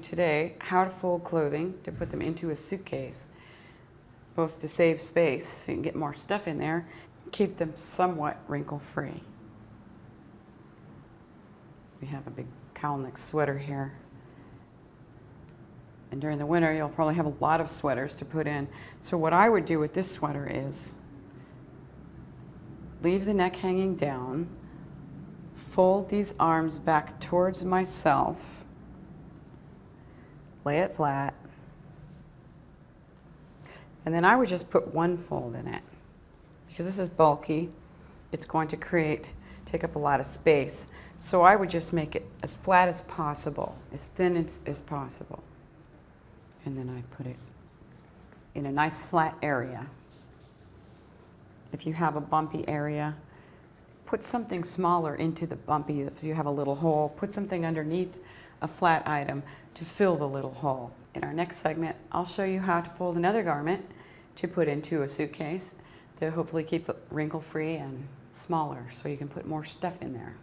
today how to fold clothing to put them into a suitcase, both to save space so you can get more stuff in there, keep them somewhat wrinkle-free. We have a big cowl neck sweater here. And during the winter, you'll probably have a lot of sweaters to put in. So what I would do with this sweater is leave the neck hanging down, fold these arms back towards myself, lay it flat, and then I would just put one fold in it. Because this is bulky, it's going to take up a lot of space. So I would just make it as flat as possible, as thin as possible. And then I put it in a nice flat area. If you have a bumpy area, put something smaller into the bumpy. If you have a little hole, put something underneath a flat item to fill the little hole. In our next segment, I'll show you how to fold another garment to put into a suitcase to hopefully keep it wrinkle-free and smaller so you can put more stuff in there.